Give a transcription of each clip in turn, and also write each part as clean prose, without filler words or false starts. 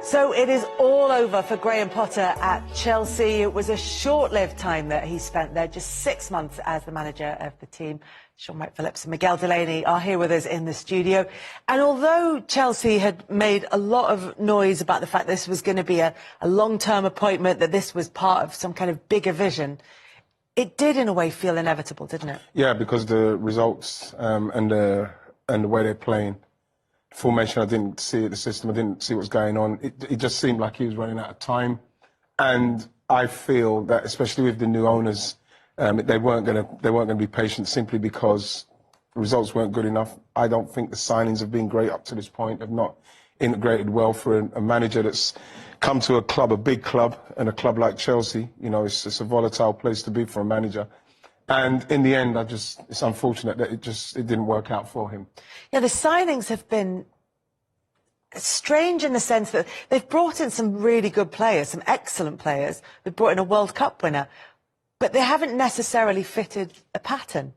So it is all over for Graham Potter at Chelsea. It was a short-lived time that he spent there, just 6 months as the manager of the team. Sean Wright Phillips and Miguel Delaney are here with us in the studio. And although Chelsea had made a lot of noise about the fact this was going to be a long-term appointment, that this was part of some kind of bigger vision, it did in a way feel inevitable, didn't it? Yeah, because the results and the way they're playing. Formation, I didn't see it, the system, I didn't see what was going on. It just seemed like he was running out of time. And I feel that, especially with the new owners, they weren't going to be patient simply because the results weren't good enough. I don't think the signings have been great up to this point, have not integrated well for a manager that's come to a club, a big club, and a club like Chelsea. You know, it's a volatile place to be for a manager. And in the end, it's unfortunate that it didn't work out for him. Yeah, the signings have been strange in the sense that they've brought in some really good players, some excellent players. They've brought in a World Cup winner, but they haven't necessarily fitted a pattern.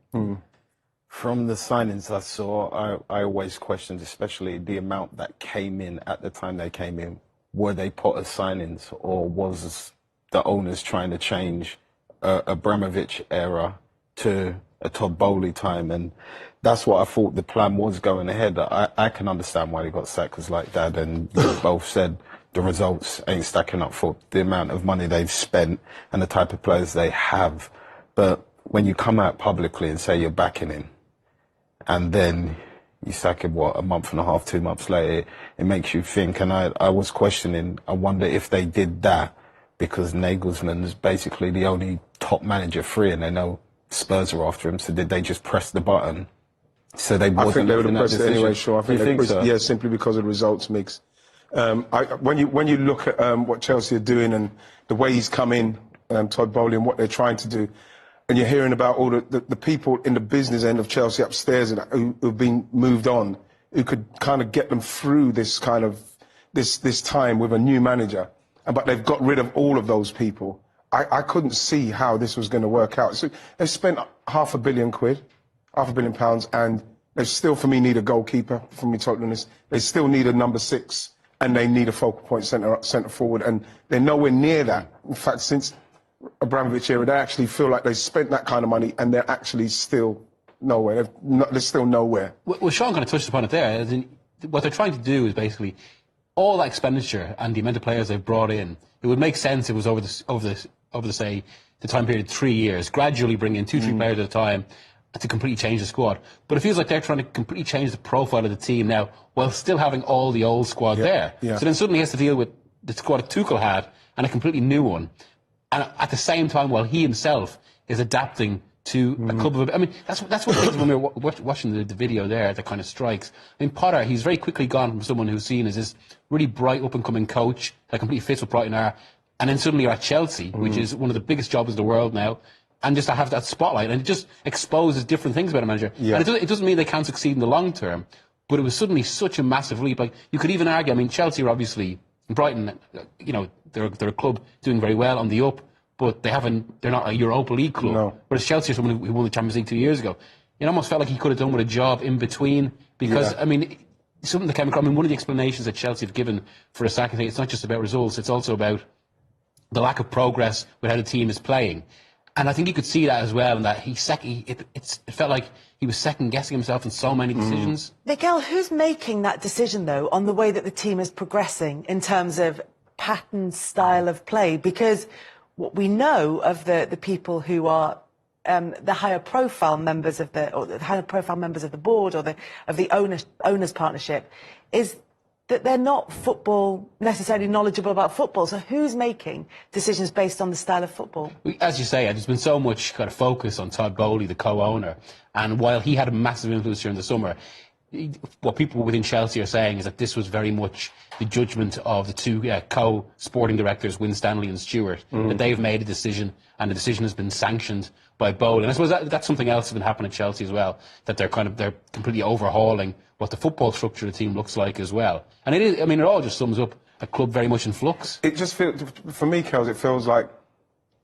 From the signings I saw, I always questioned, especially the amount that came in at the time they came in. Were they put as signings, or was the owners trying to change Abramovich era to a Todd Bowley time? And that's what I thought the plan was going ahead. I can understand why they got sacked, because like Dad and you both said, the results ain't stacking up for the amount of money they've spent and the type of players they have. But when you come out publicly and say you're backing him, and then you sack him, what, a month and a half, 2 months later, it makes you think. And I was questioning, I wonder if they did that because Nagelsmann is basically the only top manager free, and they know Spurs are after him. So did they just press the button? So they wasn't. I think they would have pressed it anyway. Sure, I think they pressed, so? Yeah, simply because of the results mix. When you look at what Chelsea are doing and the way he's come in, Todd Bowley, and what they're trying to do, and you're hearing about all the people in the business end of Chelsea upstairs who've been moved on, who could kind of get them through this kind of this time with a new manager. But they've got rid of all of those people. I couldn't see how this was going to work out. So they've spent £500 million, £500 million, and they still, for me, need a goalkeeper, for me totally honest. They still need a number 6, and they need a focal point centre forward, and they're nowhere near that. In fact, since Abramovich era, they actually feel like they spent that kind of money, and they're actually still nowhere. They're still nowhere. Well, Sean kind of touched upon it there. As in, what they're trying to do is basically all that expenditure and the amount of players they've brought in. It would make sense if it was over the say the time period 3 years, gradually bring in 2-3 players at a time to completely change the squad. But it feels like they're trying to completely change the profile of the team now while still having all the old squad there. Yeah. So then suddenly he has to deal with the squad that Tuchel had and a completely new one. And at the same time, while he himself is adapting to a couple of... I mean, that's what things when we were watching the video there that kind of strikes. I mean, Potter, he's very quickly gone from someone who's seen as this really bright up-and-coming coach that completely fits what Brighton are, and then suddenly you're at Chelsea, which is one of the biggest jobs in the world now, and just to have that spotlight, and it just exposes different things about a manager. Yeah. And it doesn't mean they can't succeed in the long term, but it was suddenly such a massive leap. Like, you could even argue, I mean, Chelsea are obviously, Brighton, you know, they're a club doing very well on the up, but they're not a Europa League club. No. Whereas Chelsea are someone who won the Champions League 2 years ago. It almost felt like he could have done with a job in between, because, I mean, something that came across, I mean, one of the explanations that Chelsea have given for a sacking, it's not just about results, it's also about the lack of progress with how the team is playing. And I think you could see that as well, and that it felt like he was second-guessing himself in so many decisions. Miguel, who's making that decision, though, on the way that the team is progressing in terms of pattern, style of play? Because what we know of the people who are the higher-profile members of the board or of the owners partnership is that they're not necessarily knowledgeable about football. So who's making decisions based on the style of football? As you say, there's been so much kind of focus on Todd Bowley, the co-owner, and while he had a massive influence during the summer, what people within Chelsea are saying is that this was very much the judgment of the two co-sporting directors, Win Stanley and Stewart, that they've made a decision, and the decision has been sanctioned by Bowley. And I suppose that's something else that's been happening at Chelsea as well, that they're completely overhauling what the football structure of the team looks like as well. And it is, I mean, it all just sums up a club very much in flux. It just feels, for me, Kels, it feels like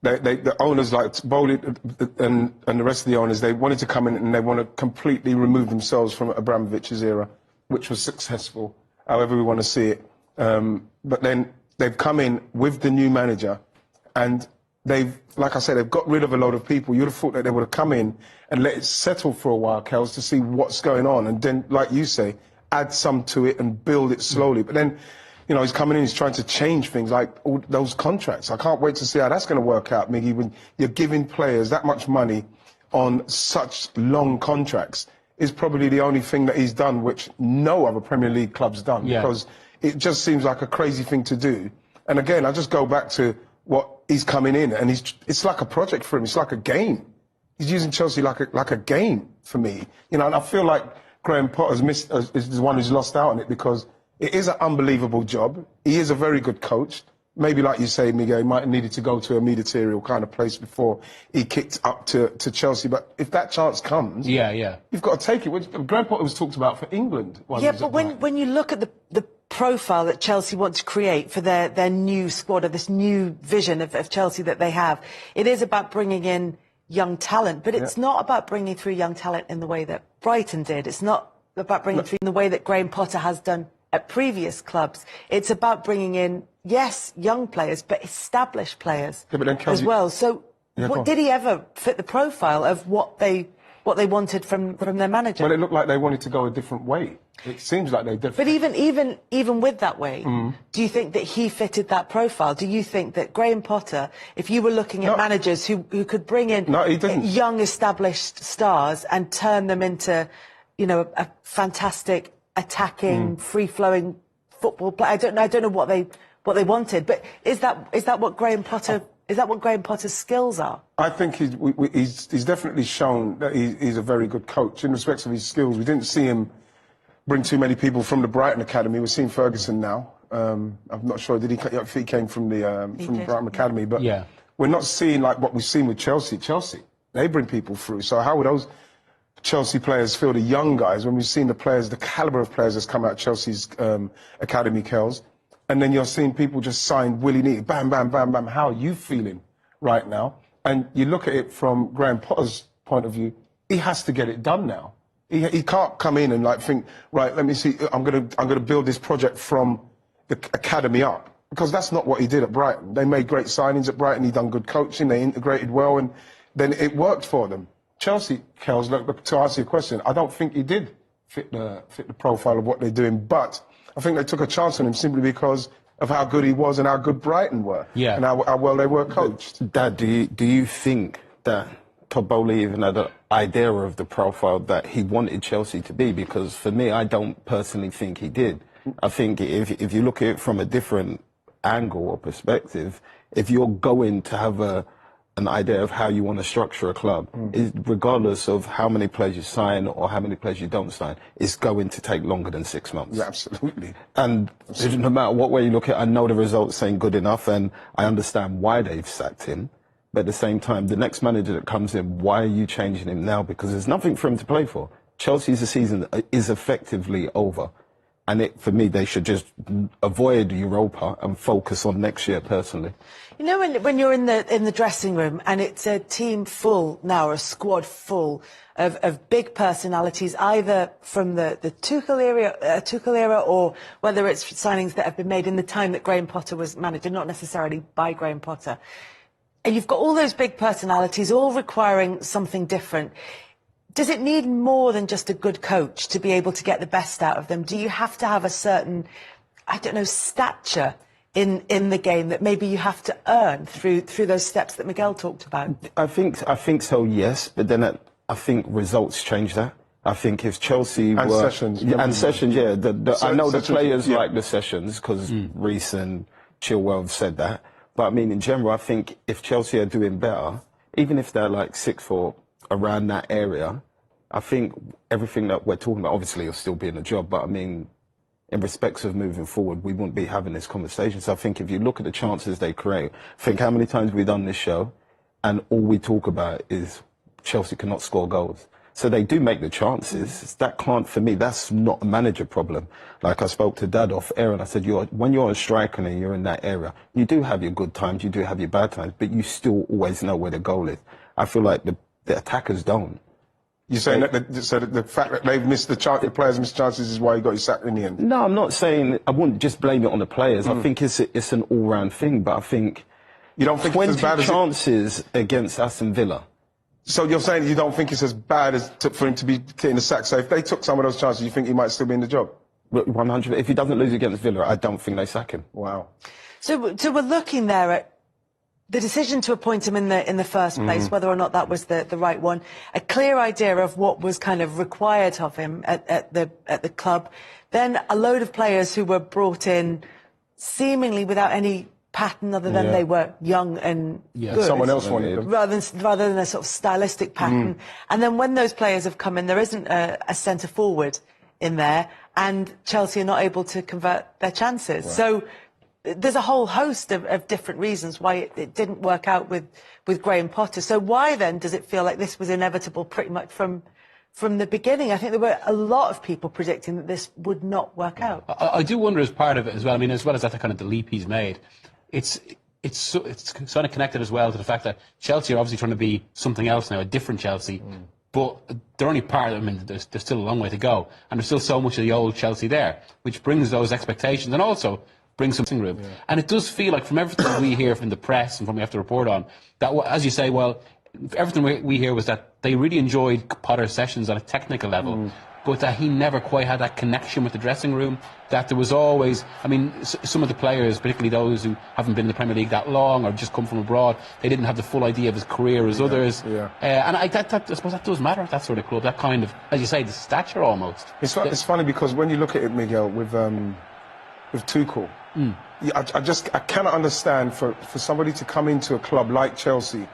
the owners, like Bowley and the rest of the owners, they wanted to come in and they want to completely remove themselves from Abramovich's era, which was successful, however we want to see it. But then they've come in with the new manager, and they've, like I said, they've got rid of a lot of people. You'd have thought that they would have come in and let it settle for a while, Kels, to see what's going on, and then, like you say, add some to it and build it slowly. But then, you know, he's coming in, he's trying to change things like all those contracts. I can't wait to see how that's going to work out, Miggy, when you're giving players that much money on such long contracts. Is probably the only thing that he's done which no other Premier League club's done, because it just seems like a crazy thing to do. And again, I just go back to what he's coming in, and it's like a project for him. It's like a game. He's using Chelsea like a game for me, you know. And I feel like Graham Potter's is the one who's lost out on it, because it is an unbelievable job. He is a very good coach. Maybe, like you say, Miguel, he might have needed to go to a ministerial kind of place before he kicked up to Chelsea. But if that chance comes, you've got to take it. Graham Potter was talked about for England. But when you look at the profile that Chelsea want to create for their new squad, or this new vision of Chelsea that they have, it is about bringing in young talent. But it's not about bringing through young talent in the way that Brighton did. It's not about bringing through in the way that Graham Potter has done at previous clubs. It's about bringing in, yes, young players, but established players as well. So did he ever fit the profile of what they wanted from their manager? Well, it looked like they wanted to go a different way. It seems like they did. But even with that way, do you think that he fitted that profile? Do you think that Graham Potter, if you were looking at managers who could bring in young established stars and turn them into, you know, a fantastic attacking, free-flowing football player? I don't know what they wanted, but is that what Graham Potter? Is that what Graham Potter's skills are? I think he's definitely shown that he's a very good coach in respect of his skills. We didn't see him bring too many people from the Brighton Academy. We're seeing Ferguson now. I'm not sure if he came from the Brighton Academy, but we're not seeing like what we've seen with Chelsea. They bring people through. So how would those Chelsea players feel, the young guys, when we've seen the players, the calibre of players that's come out of Chelsea's academy, Kels, and then you're seeing people just sign willy-nilly, bam, bam, bam, bam. How are you feeling right now? And you look at it from Graham Potter's point of view, he has to get it done now. He can't come in and like think, right, let me see, I'm gonna build this project from the academy up, because that's not what he did at Brighton. They made great signings at Brighton. He done good coaching. They integrated well, and then it worked for them. Chelsea, Kels, look, to answer your question, I don't think he did fit the profile of what they're doing, but I think they took a chance on him simply because of how good he was and how good Brighton were, and how well they were coached. Dad, do you think that Todd Bowley even had an idea of the profile that he wanted Chelsea to be? Because for me, I don't personally think he did. I think if you look at it from a different angle or perspective, if you're going to have an idea of how you want to structure a club, regardless of how many players you sign or how many players you don't sign, it's going to take longer than 6 months. Yeah, absolutely. And no matter what way you look at it, I know the results ain't good enough, and I understand why they've sacked him. But at the same time, the next manager that comes in, why are you changing him now? Because there's nothing for him to play for. Chelsea's season is effectively over. And for me, they should just avoid Europa and focus on next year, personally. You know, when you're in the dressing room and it's a team full now, or a squad full of big personalities, either from the Tuchel era, or whether it's signings that have been made in the time that Graham Potter was manager, not necessarily by Graham Potter. And you've got all those big personalities all requiring something different. Does it need more than just a good coach to be able to get the best out of them? Do you have to have a certain, I don't know, stature in the game that maybe you have to earn through those steps that Miguel talked about? I think so, yes. But then I think results change that. I think if Chelsea and were... Sessions. And Sessions, yeah. I know the players like the Sessions because Reece and Chilwell have said that. But I mean, in general, I think if Chelsea are doing better, even if they're like 6th or around that area, I think everything that we're talking about, obviously you'll still be in the job, but I mean, in respects of moving forward, we wouldn't be having this conversation. So I think if you look at the chances they create, think how many times we've done this show and all we talk about is Chelsea cannot score goals. So they do make the chances. That can't, for me, that's not a manager problem. Like I spoke to Dad off air and I said, when you're a striker and you're in that area, you do have your good times, you do have your bad times, but you still always know where the goal is. I feel like the attackers don't. You're saying that the fact that they've missed the players missed chances is why he got his sack in the end? No, I'm not saying, I wouldn't just blame it on the players. I think it's an all-round thing, but I think You don't think 20 it's as bad as chances against Aston Villa. So you're saying you don't think it's as bad as for him to be getting the sack? So if they took some of those chances, you think he might still be in the job? 100. If he doesn't lose against Villa, I don't think they sack him. Wow. So we're looking there at the decision to appoint him in the first place, whether or not that was the right one, a clear idea of what was kind of required of him at the club, then a load of players who were brought in seemingly without any pattern other than they were young and good. Someone else wanted them. Rather than a sort of stylistic pattern. And then when those players have come in, there isn't a centre forward in there, and Chelsea are not able to convert their chances. Right. So there's a whole host of different reasons why it didn't work out with Graham Potter. So why then does it feel like this was inevitable pretty much from the beginning? I think there were a lot of people predicting that this would not work out. I do wonder as part of it as well. I mean, as well as that kind of the leap he's made, it's sort of connected as well to the fact that Chelsea are obviously trying to be something else now, a different Chelsea. But they're only part of it. I mean, there's still a long way to go, and there's still so much of the old Chelsea there, which brings those expectations and also brings some room. Yeah. And it does feel like, from everything we hear from the press and from what we have to report on, that, as you say, well, everything we hear was that they really enjoyed Potter's sessions on a technical level, but that he never quite had that connection with the dressing room, that there was always, I mean, some of the players, particularly those who haven't been in the Premier League that long or just come from abroad, they didn't have the full idea of his career as others. Yeah. And I suppose that does matter at that sort of club, that kind of, as you say, the stature almost. It's funny because when you look at it, Miguel, with Tuchel, I cannot understand for somebody to come into a club like Chelsea,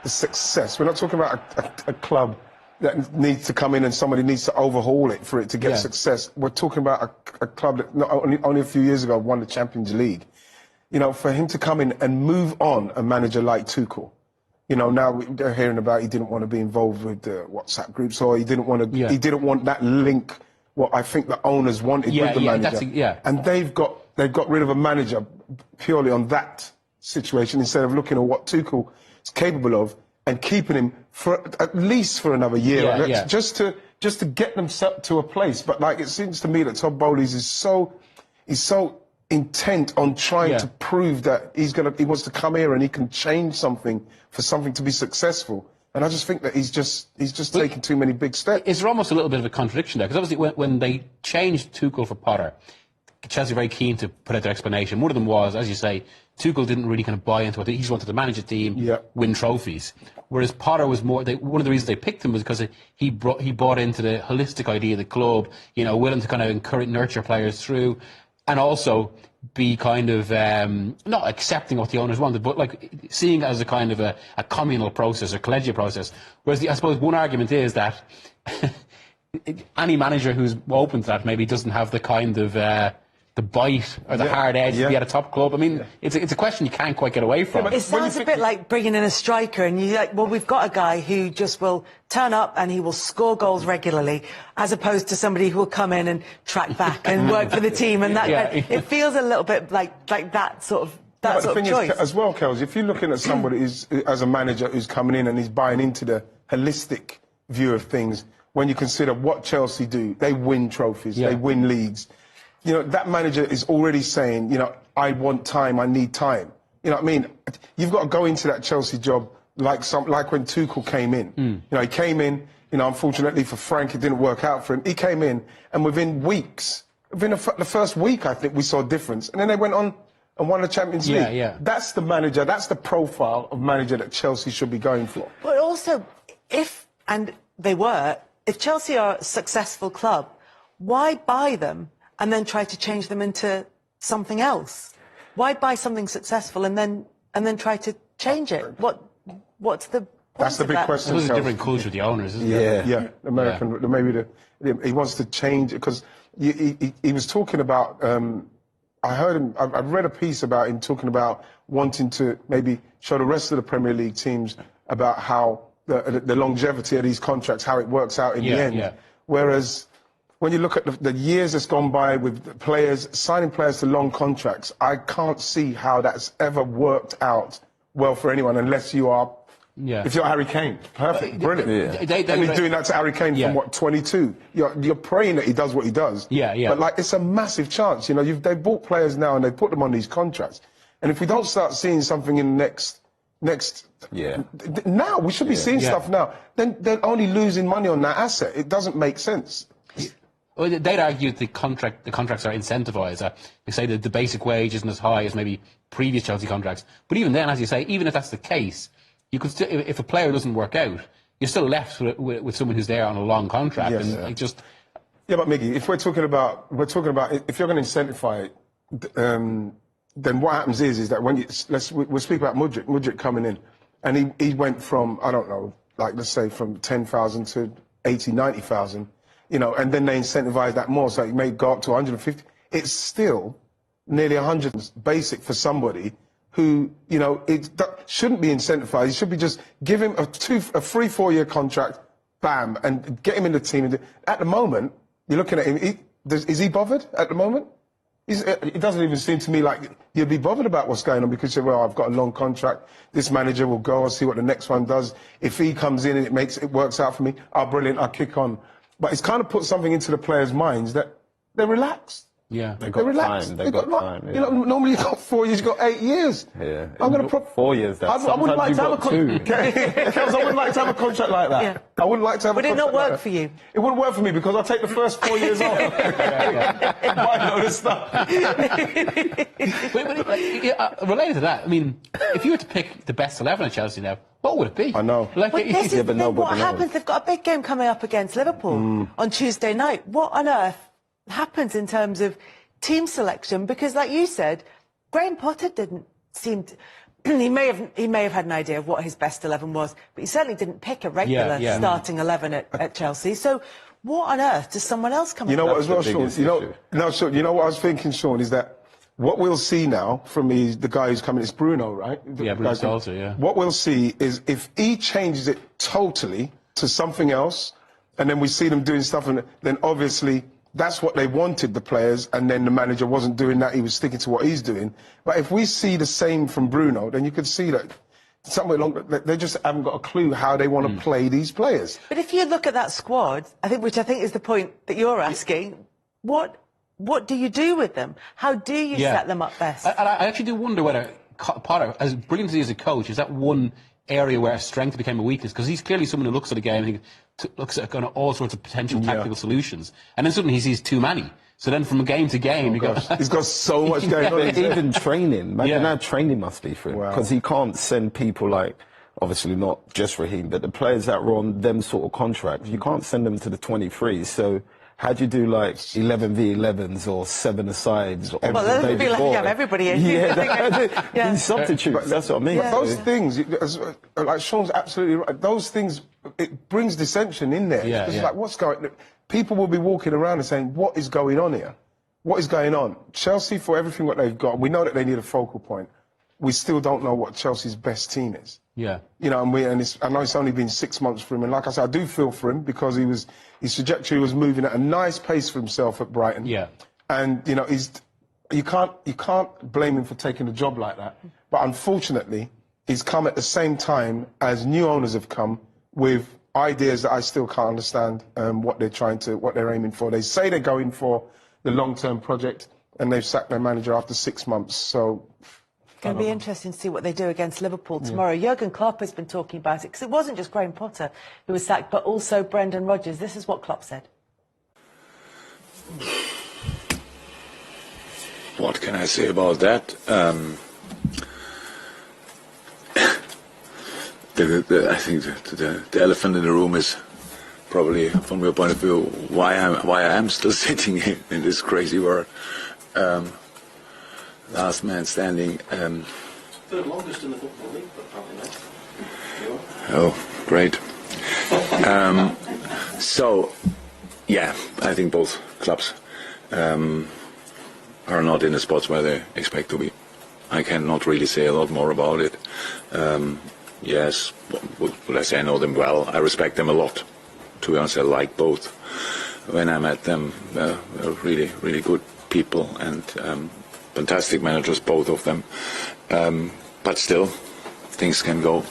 the success. We're not talking about a club that needs to come in and somebody needs to overhaul it for it to get success. We're talking about a club that only a few years ago won the Champions League. You know, for him to come in and move on a manager like Tuchel, you know, now they're hearing about he didn't want to be involved with the WhatsApp groups, or he didn't want to. He didn't want that link. What I think the owners wanted with the manager, and they've got rid of a manager purely on that situation instead of looking at what Tuchel is capable of and keeping him for at least for another year, just to get them to a place. But like, it seems to me that Todd Bowley's is so intent on trying to prove that he wants to come here and he can change something for something to be successful. And I just think that he's just taking too many big steps. Is there almost a little bit of a contradiction there? Because obviously when they changed Tuchel for Potter, Chelsea were very keen to put out their explanation. One of them was, as you say, Tuchel didn't really kind of buy into it. He just wanted to manage a team, win trophies. Whereas Potter was more, one of the reasons they picked him was because he bought into the holistic idea of the club, you know, willing to kind of encourage, nurture players through, and also be kind of not accepting what the owners wanted, but like seeing it as a kind of a communal process or collegiate process. Whereas I suppose one argument is that any manager who's open to that maybe doesn't have the kind of the bite or the hard edge to be at a top club. I mean, it's a question you can't quite get away from. It sounds a bit like bringing in a striker and you're like, well, we've got a guy who just will turn up and he will score goals regularly, as opposed to somebody who will come in and track back and work for the team. And that it feels a little bit like that sort of choice. The thing is, as well, Kels, if you're looking at somebody as a manager who's coming in and he's buying into the holistic view of things, when you consider what Chelsea do, they win trophies, they win leagues. You know, that manager is already saying, you know, I want time, I need time. You know what I mean? You've got to go into that Chelsea job like when Tuchel came in. You know, he came in, you know, unfortunately for Frank, it didn't work out for him. He came in, and within weeks, within the first week, I think we saw a difference. And then they went on and won the Champions League. That's the manager, that's the profile of manager that Chelsea should be going for. But also, if Chelsea are a successful club, why buy them and then try to change them into something else? Why buy something successful and then try to change it? What's the point? That's the big question. There's a different culture with the owners, isn't it? Yeah, American. Maybe he wants to change it because he was talking about. I heard him. I read a piece about him talking about wanting to maybe show the rest of the Premier League teams about how the longevity of these contracts, how it works out in the end. Whereas when you look at the years that's gone by with players, signing players to long contracts, I can't see how that's ever worked out well for anyone unless you are Yeah. If you're Harry Kane, perfect, brilliant. They and he's doing that to Harry Kane from what, 22? You're praying that he does what he does. Yeah, yeah. But like, it's a massive chance. You know, they've bought players now and they put them on these contracts. And if we don't start seeing something in the next now we should be seeing stuff now. Then they're only losing money on that asset. It doesn't make sense. Well, they'd argue the contracts are incentivised. They say that the basic wage isn't as high as maybe previous Chelsea contracts. But even then, as you say, even if that's the case, you could still, if a player doesn't work out, you're still left with someone who's there on a long contract. Yes, and it just. Yeah, but Miggy, if we're talking about if you're going to incentivise it, then what happens is that when we'll speak about Mudryk coming in, and he went from, I don't know, like let's say from 10,000 to 80, 90,000, you know, and then they incentivise that more, so it may go up to 150. It's still nearly 100 basic for somebody who, you know, shouldn't be incentivised. You should be just give him a 3-4 year contract, bam, and get him in the team. At the moment, you're looking at him. Is he bothered at the moment? It doesn't even seem to me like you'd be bothered about what's going on because, well, I've got a long contract. This manager will go. I'll see what the next one does. If he comes in and it works out for me, oh, brilliant, I'll kick on. But it's kind of put something into the players' minds that they're relaxed. Yeah, they've got time. They've got time. You know, normally you've got 4 years, you've got 8 years. Yeah, I'm going to 4 years. I wouldn't like to have a contract. I wouldn't like to have a contract like that. Yeah. I wouldn't like to have. Would it not work for you? It wouldn't work for me because I take the first 4 years off. Buy a load of stuff. Related to that, I mean, if you were to pick the best 11 at Chelsea now, what would it be? I know. Well, this is the thing, what happens? They've got a big game coming up against Liverpool on Tuesday night. What on earth happens in terms of team selection? Because, like you said, Graham Potter didn't seem to. He may have had an idea of what his best 11 was, but he certainly didn't pick a regular starting 11 at Chelsea. So, what on earth does someone else come? You know what as well, Sean? Sean, you know what I was thinking, Sean, is that what we'll see now from the guy who's coming is Bruno, right? Bruno's also, yeah. What we'll see is if he changes it totally to something else, and then we see them doing stuff, and then obviously that's what they wanted, the players, and then the manager wasn't doing that, he was sticking to what he's doing. But if we see the same from Bruno, then you could see that somewhere along, they just haven't got a clue how they want to play these players. But if you look at that squad, which I think is the point that you're asking, what do you do with them? How do you set them up best? I actually do wonder whether Potter, as brilliant as he is as a coach, is that one area where strength became a weakness? Because he's clearly someone who looks at a game and looks at kind of all sorts of potential tactical solutions, and then suddenly he sees too many. So then from game to game, he's got so much going on. Even training, imagine how training must be for him, because he can't send people like, obviously not just Raheem, but the players that were on them sort of contracts, you can't send them to the 23s. So how do you do like 11v11s or 7-a-sides? Well, that would be like you have everybody in. These substitutes, that's what I mean. But those things, like Sean's absolutely right, those things, it brings dissension in there. It's like, what's going on? People will be walking around and saying, what is going on here? What is going on? Chelsea, for everything what they've got, we know that they need a focal point. We still don't know what Chelsea's best team is. Yeah. You know, I know it's only been 6 months for him, and like I said, I do feel for him because his trajectory was moving at a nice pace for himself at Brighton. Yeah. And you know, you can't blame him for taking a job like that. But unfortunately, he's come at the same time as new owners have come with ideas that I still can't understand what they're aiming for. They say they're going for the long-term project, and they've sacked their manager after 6 months. So. It's going to be interesting to see what they do against Liverpool tomorrow. Jurgen Klopp has been talking about it because it wasn't just Graham Potter who was sacked, but also Brendan Rodgers. This is what Klopp said. What can I say about that? I think the elephant in the room is probably, from your point of view, why I am still sitting in this crazy world. Last man standing. Third longest in the Football League, but apparently not. Oh, great. So, yeah, I think both clubs are not in the spots where they expect to be. I cannot really say a lot more about it. Yes, would I say I know them well? I respect them a lot. To be honest, I like both. When I met them, they're really, really good people and fantastic managers, both of them. But still, things can go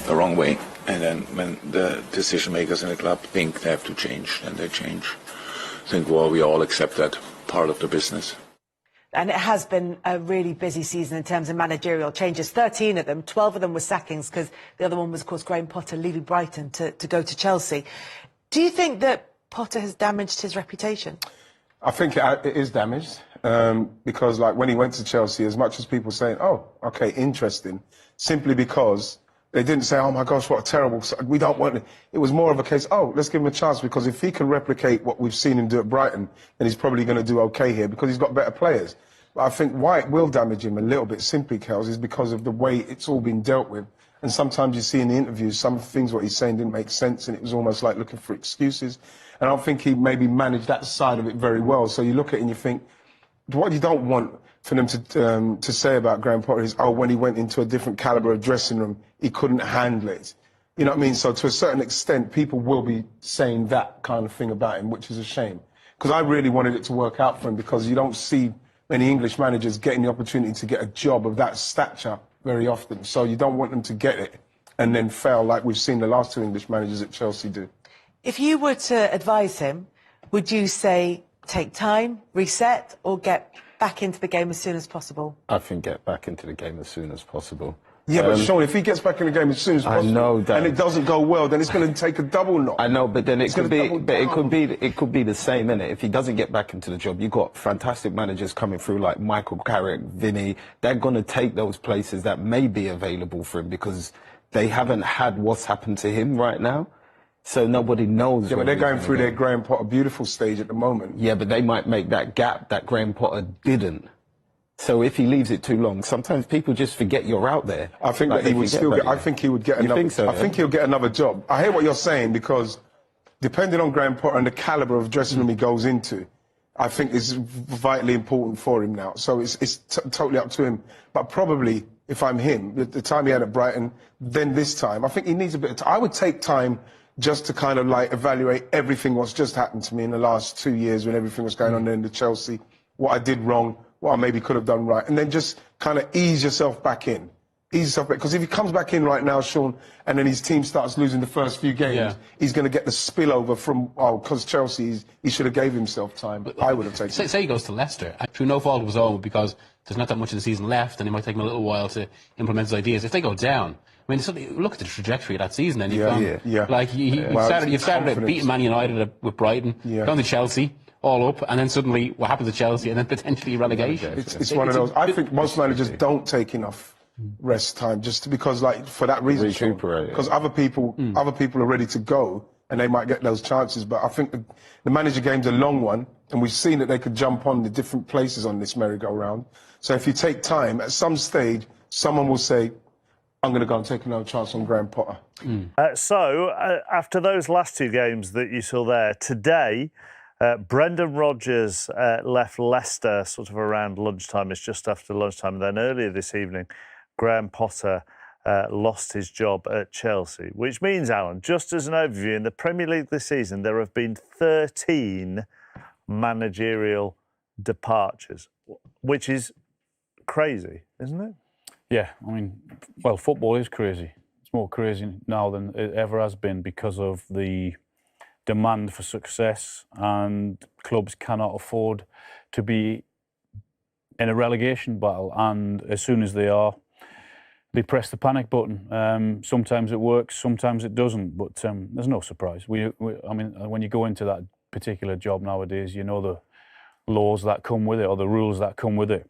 the wrong way. And then when the decision makers in the club think they have to change, then they change. I think, well, we all accept that part of the business. And it has been a really busy season in terms of managerial changes. 13 of them, 12 of them were sackings, because the other one was, of course, Graham Potter leaving Brighton to go to Chelsea. Do you think that Potter has damaged his reputation? I think it is damaged because, like, when he went to Chelsea, as much as people saying, "Oh, okay, interesting," simply because they didn't say, "Oh my gosh, what a terrible," we don't want it. It was more of a case, "Oh, let's give him a chance," because if he can replicate what we've seen him do at Brighton, then he's probably going to do okay here because he's got better players. But I think why it will damage him a little bit, simply, Kels, is because of the way it's all been dealt with. And sometimes you see in the interviews, some things what he's saying didn't make sense, and it was almost like looking for excuses. And I don't think he maybe managed that side of it very well. So you look at it and you think, what you don't want for them to say about Graham Potter is, oh, when he went into a different calibre of dressing room, he couldn't handle it. You know what I mean? So to a certain extent, people will be saying that kind of thing about him, which is a shame. Because I really wanted it to work out for him, because you don't see many English managers getting the opportunity to get a job of that stature very often. So you don't want them to get it and then fail like we've seen the last two English managers at Chelsea do. If you were to advise him, would you say take time, reset, or get back into the game as soon as possible? I think get back into the game as soon as possible. Yeah, but Sean, if he gets back in the game as soon as possible, I know that, and it doesn't go well, then it's going to take a double knock. I know, but then it could be the same, innit? If he doesn't get back into the job, you've got fantastic managers coming through like Michael Carrick, Vinny. They're going to take those places that may be available for him because they haven't had what's happened to him right now. So nobody knows. Yeah, but they're going through their Graham Potter beautiful stage at the moment. Yeah, but they might make that gap that Graham Potter didn't. So if he leaves it too long, sometimes people just forget you're out there. I think that he would still get. I think he would get another. Think so, I think he'll get another job. I hear what you're saying, because depending on Graham Potter and the calibre of dressing room he goes into, I think is vitally important for him now. So it's totally up to him. But probably, if I'm him, the time he had at Brighton, then this time, I think he needs a bit of time. I would take time just to kind of like evaluate everything what's just happened to me in the last 2 years when everything was going on there in the Chelsea, what I did wrong, what I maybe could have done right, and then just kind of ease yourself back in. Ease yourself back. Because if he comes back in right now, Sean, and then his team starts losing the first few games, he's going to get the spillover from, because Chelsea, he should have gave himself time. But I would have taken Say he goes to Leicester, and through no fault of his own, because there's not that much of the season left, and it might take him a little while to implement his ideas. If they go down, I mean, suddenly look at the trajectory of that season, and you've started at beating Man United with Brighton, gone to Chelsea, all up, and then suddenly what happens to Chelsea, and then potentially relegation. It's one of those. I think most managers don't take enough rest time, just because, like, for that reason, recuperate. Because other people are ready to go, and they might get those chances. But I think the manager game's a long one, and we've seen that they could jump on the different places on this merry-go-round. So if you take time, at some stage, someone will say, I'm going to go and take another chance on Graham Potter. So after those last two games that you saw there, today, Brendan Rodgers left Leicester sort of around lunchtime. It's just after lunchtime. And then earlier this evening, Graham Potter lost his job at Chelsea, which means, Alan, just as an overview, in the Premier League this season, there have been 13 managerial departures, which is crazy, isn't it? Yeah, I mean, well, football is crazy. It's more crazy now than it ever has been because of the demand for success, and clubs cannot afford to be in a relegation battle. And as soon as they are, they press the panic button. Sometimes it works, sometimes it doesn't, but there's no surprise. I mean, when you go into that particular job nowadays, you know the laws that come with it, or the rules that come with it.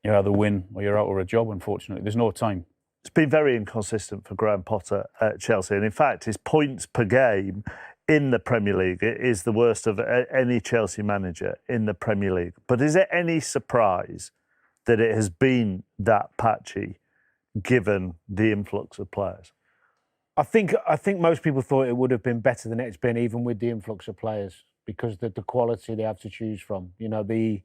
You either win or you're out of a job, unfortunately. There's no time. It's been very inconsistent for Graham Potter at Chelsea. And in fact, his points per game in the Premier League is the worst of any Chelsea manager in the Premier League. But is it any surprise that it has been that patchy, given the influx of players? I think most people thought it would have been better than it's been, even with the influx of players, because the quality they have to choose from. You know, the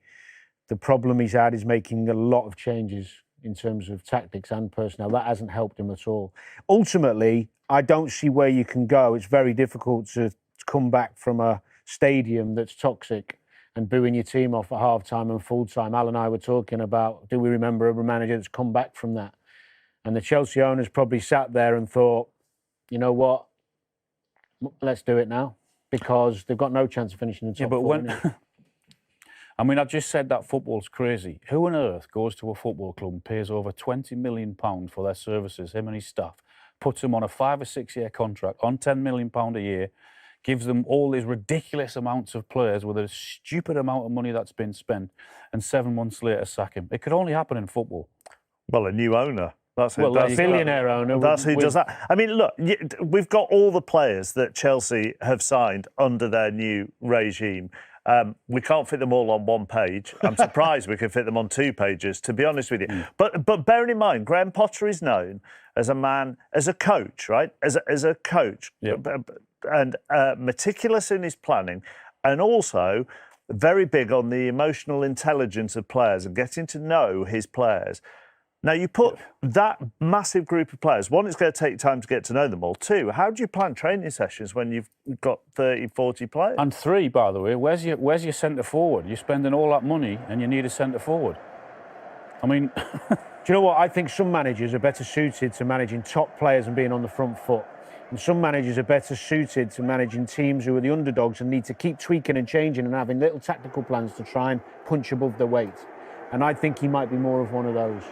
problem he's had is making a lot of changes in terms of tactics and personnel. That hasn't helped him at all. Ultimately, I don't see where you can go. It's very difficult to come back from a stadium that's toxic and booing your team off at half-time and full-time. Al and I were talking about, do we remember a manager that's come back from that? And the Chelsea owners probably sat there and thought, you know what, let's do it now, because they've got no chance of finishing in the top but four. when anyway. I mean, I just said that football's crazy. Who on earth goes to a football club and pays over £20 million for their services, him and his staff, puts them on a 5 or 6 year contract on £10 million a year, gives them all these ridiculous amounts of players with a stupid amount of money that's been spent, and 7 months later sack him? It could only happen in football. Well, a new owner. That's Well, that's a billionaire owner. That's who does that. I mean, look, we've got all the players that Chelsea have signed under their new regime. We can't fit them all on one page. I'm surprised we can fit them on 2 pages, to be honest with you. But bearing in mind, Graham Potter is known as a man, as a coach, right? As a coach, and meticulous in his planning, and also very big on the emotional intelligence of players and getting to know his players. Now, you put that massive group of players, one, it's going to take time to get to know them all. 2, how do you plan training sessions when you've got 30, 40 players? And 3, by the way, where's your centre forward? You're spending all that money and you need a centre forward. I mean, do you know what? I think some managers are better suited to managing top players and being on the front foot. And some managers are better suited to managing teams who are the underdogs and need to keep tweaking and changing and having little tactical plans to try and punch above their weight. And I think he might be more of one of those.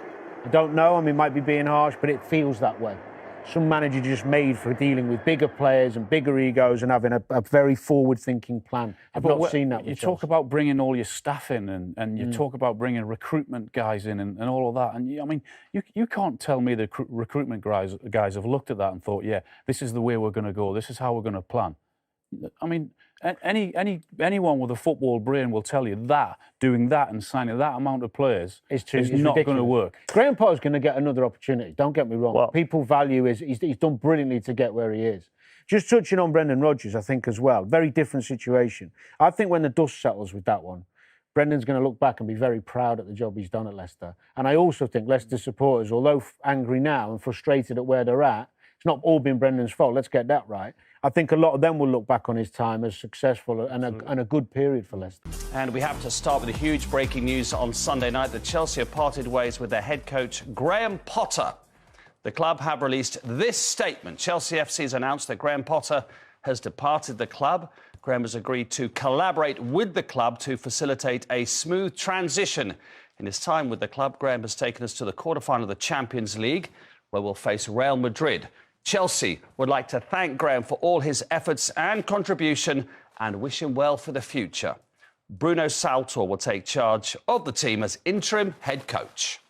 I don't know, I mean, might be being harsh, but it feels that way. Some managers are just made for dealing with bigger players and bigger egos and having a very forward-thinking plan. I've not seen that with You Chelsea. talk about bringing all your staff in and you talk about bringing recruitment guys in and all of that. And I mean, you can't tell me the recruitment guys have looked at that and thought, yeah, this is the way we're going to go. This is how we're going to plan. I mean, anyone with a football brain will tell you that doing that and signing that amount of players is not going to work. Graham Potter's going to get another opportunity. Don't get me wrong. Well, people value he's done brilliantly to get where he is. Just touching on Brendan Rodgers, I think as well, very different situation. I think when the dust settles with that one, Brendan's going to look back and be very proud at the job he's done at Leicester. And I also think Leicester supporters, although angry now and frustrated at where they're at, it's not all been Brendan's fault. Let's get that right. I think a lot of them will look back on his time as successful and a good period for Leicester. And we have to start with the huge breaking news on Sunday night that Chelsea have parted ways with their head coach, Graham Potter. The club have released this statement. Chelsea FC has announced that Graham Potter has departed the club. Graham has agreed to collaborate with the club to facilitate a smooth transition. In his time with the club, Graham has taken us to the quarter-final of the Champions League, where we'll face Real Madrid. Chelsea would like to thank Graham for all his efforts and contribution and wish him well for the future. Bruno Saltor will take charge of the team as interim head coach.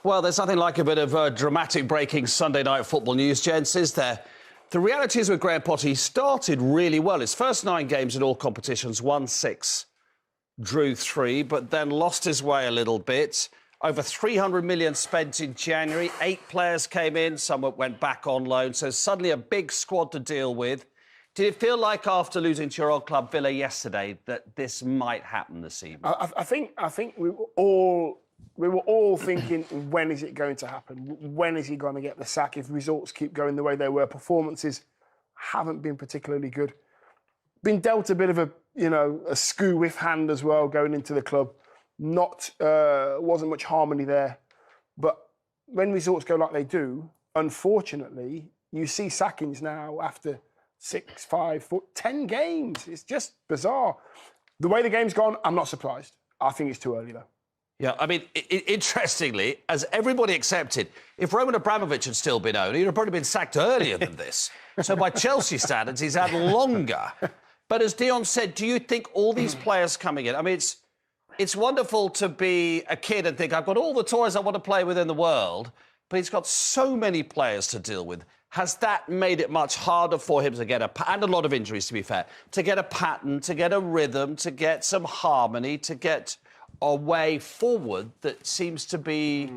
Well, there's nothing like a bit of dramatic breaking Sunday night football news, gents, is there? The reality is with Graham Potter, he started really well. His first 9 games in all competitions, won 6, drew 3, but then lost his way a little bit. Over 300 million spent in January. 8 players came in, some went back on loan. So suddenly a big squad to deal with. Did it feel like after losing to your old club Villa yesterday that this might happen this evening? I think we were all thinking, when is it going to happen? When is he going to get the sack if results keep going the way they were? Performances haven't been particularly good. Been dealt a bit of a screw with hand as well going into the club. Wasn't much harmony there. But when results go like they do, unfortunately, you see sackings now after 6, 5, 4, 10 games. It's just bizarre. The way the game's gone, I'm not surprised. I think it's too early, though. Yeah, I mean, interestingly, as everybody accepted, if Roman Abramovich had still been owner, he'd have probably been sacked earlier than this. So by Chelsea standards, he's had longer. But as Dion said, do you think all these players coming in, I mean, it's wonderful to be a kid and think, I've got all the toys I want to play with in the world, but he's got so many players to deal with. Has that made it much harder for him to get and a lot of injuries, to be fair, to get a pattern, to get a rhythm, to get some harmony, to get a way forward that seems to be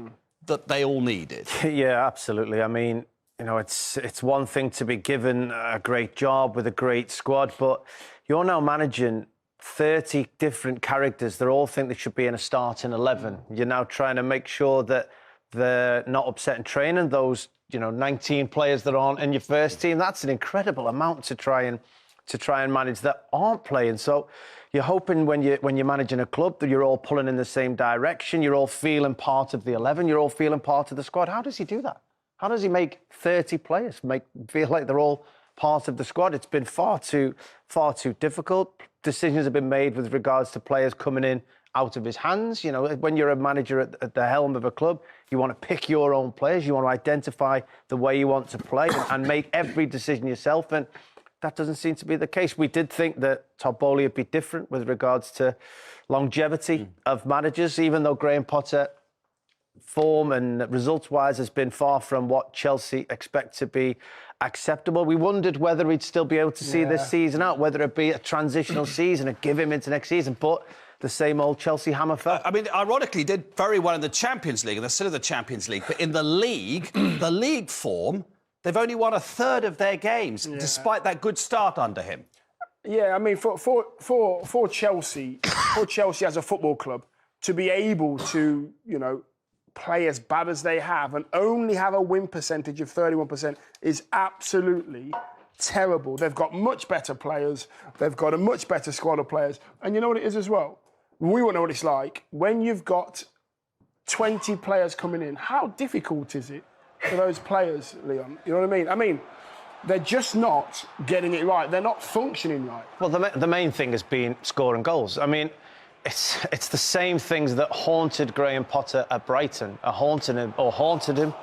that they all needed? Yeah, absolutely. I mean, it's one thing to be given a great job with a great squad, but you're now managing 30 different characters that all think they should be in a starting 11. You're now trying to make sure that they're not upsetting training. Those, 19 players that aren't in your first team, that's an incredible amount to try and manage that aren't playing. So you're hoping when you're managing a club that you're all pulling in the same direction, you're all feeling part of the 11, you're all feeling part of the squad. How does he do that? How does he make 30 players feel like they're all part of the squad? It's been far too difficult. Decisions have been made with regards to players coming in out of his hands. You know, when you're a manager at the helm of a club, you want to pick your own players. You want to identify the way you want to play and make every decision yourself. And that doesn't seem to be the case. We did think that Todd Bowley would be different with regards to longevity of managers, even though Graham Potter, form and results-wise, has been far from what Chelsea expect to be acceptable. We wondered whether he'd still be able to see this season out, whether it'd be a transitional season and give him into next season. But the same old Chelsea hammer fell. I mean, ironically, he did very well in the Champions League, and they're still in the Champions League. But in the league, the league form, they've only won a third of their games, despite that good start under him. Yeah, I mean, for Chelsea, as a football club, to be able to, you know, play as bad as they have and only have a win percentage of 31% is absolutely terrible. They've got much better players. They've got a much better squad of players. And you know what it is as well? We won't know what it's like. When you've got 20 players coming in, how difficult is it for those players, Leon? You know what I mean? I mean, they're just not getting it right. They're not functioning right. Well, the main thing has been scoring goals. I mean, it's the same things that haunted Graham Potter at Brighton, haunted him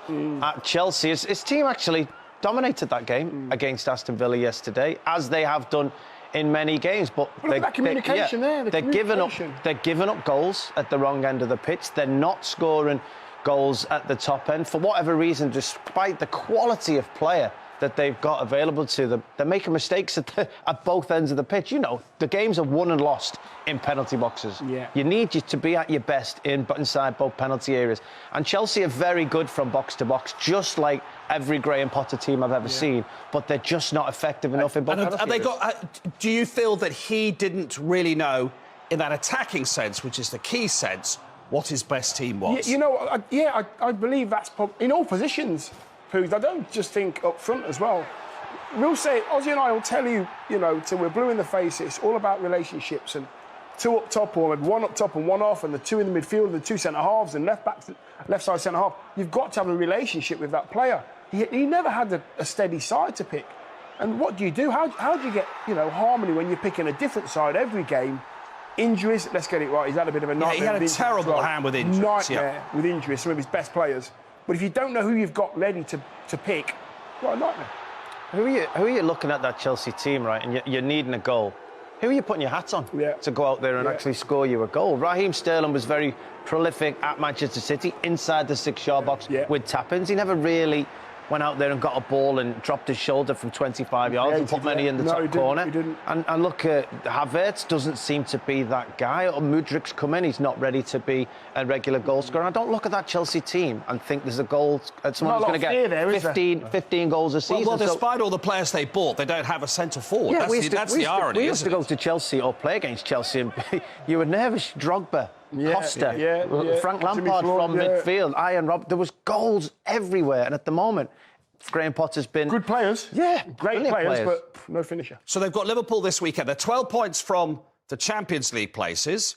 at Chelsea. His team actually dominated that game against Aston Villa yesterday, as they have done in many games. But that communication they're giving up goals at the wrong end of the pitch. They're not scoring goals at the top end for whatever reason, despite the quality of player that they've got available to them. They're making mistakes at both ends of the pitch. You know, the games are won and lost in penalty boxes. Yeah. You need you to be at your best inside both penalty areas. And Chelsea are very good from box to box, just like every Graham Potter team I've ever seen, but they're just not effective enough in both penalty areas. Do you feel that he didn't really know, in that attacking sense, which is the key sense, what his best team was? You know, I believe that's in all positions. I don't just think up front as well. We'll say, Ozzy and I will tell you, you know, till we're blue in the face, it's all about relationships, and two up top, or one up top and one off, and the two in the midfield, and the two centre-halves, and left side centre-half. You've got to have a relationship with that player. He never had a steady side to pick. And what do you do? How do you get, you know, harmony when you're picking a different side every game? Injuries, let's get it right. He's had a bit of a nightmare. He had a terrible hand with injuries. Nightmare with injuries, some of his best players. But if you don't know who you've got ready to pick, what a nightmare. Who are you looking at that Chelsea team, right, and you're needing a goal? Who are you putting your hats on to go out there and actually score you a goal? Raheem Sterling was very prolific at Manchester City, inside the 6-yard box with tap-ins. He never really went out there and got a ball and dropped his shoulder from 25 yards and put many in the top corner. He didn't. And look, Havertz doesn't seem to be that guy. Or Mudrik's come in, he's not ready to be a regular goal scorer. I don't look at that Chelsea team and think there's a goal, someone who's going to get 15 goals a season. Well, despite all the players they bought, they don't have a centre forward. That's the irony. We used to go to Chelsea or play against Chelsea and you were nervous. Drogba, Costa, Frank Lampard from midfield, Ian Rob. There was goals everywhere, and at the moment, Graham Potter's been good players. Yeah, great players, but no finisher. So they've got Liverpool this weekend. They're 12 points from the Champions League places,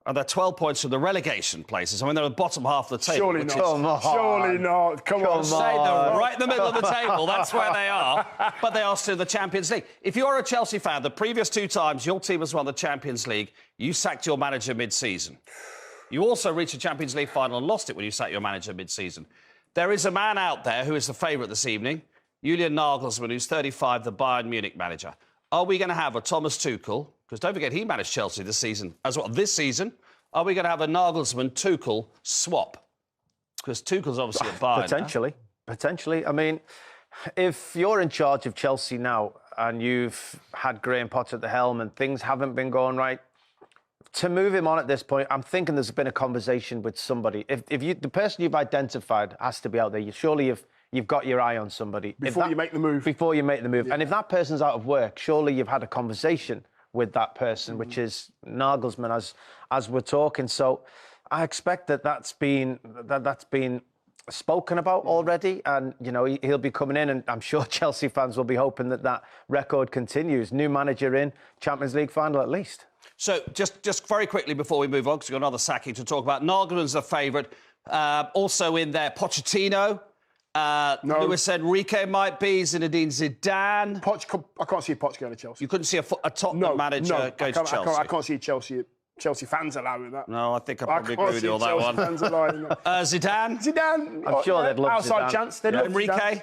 and they're 12 points from the relegation places. I mean, they're at the bottom half of the table. Surely not. Surely not. Come on. They're right in the middle of the table. That's where they are. But they are still in the Champions League. If you're a Chelsea fan, the previous 2 times your team has won the Champions League, you sacked your manager mid-season. You also reached a Champions League final and lost it when you sacked your manager mid-season. There is a man out there who is the favourite this evening, Julian Nagelsmann, who's 35, the Bayern Munich manager. Are we going to have a Thomas Tuchel? Because don't forget, he managed Chelsea this season as well. This season, are we going to have a Nagelsmann-Tuchel swap? Because Tuchel's obviously at Bayern. Potentially. I mean, if you're in charge of Chelsea now and you've had Graham Potter at the helm and things haven't been going right, to move him on at this point, I'm thinking there's been a conversation with somebody. If the person you've identified has to be out there, surely you've got your eye on somebody. Before you make the move. Before you make the move. Yeah. And if that person's out of work, surely you've had a conversation with that person, which is Nagelsmann, as we're talking. So I expect that's been spoken about already, and you know he'll be coming in, and I'm sure Chelsea fans will be hoping that record continues. New manager in, Champions League final at least. So, just very quickly before we move on, because we've got another sacking to talk about. Nagelsmann's a favourite. Also in there, Pochettino, No. Luis Enrique might be, Zinedine Zidane. I can't see Poch going to Chelsea. You couldn't see a Tottenham manager go to Chelsea. I can't see Chelsea fans allowing that. No, I think I probably agree with you on that one. Zidane? Zidane. I'm sure they'd love outside Zidane. chance. They'd love Enrique? Zidane.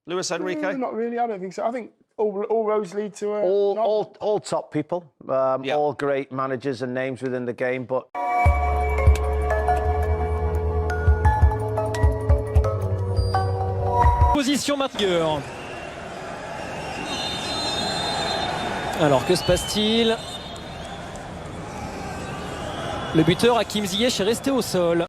Luis Enrique? Not really. I don't think so. I think all roads lead to all top people, all great managers and names within the game, but. Position MRBEAR. Alors que se passe-t-il? Le buteur Hakim Ziyech est resté au sol.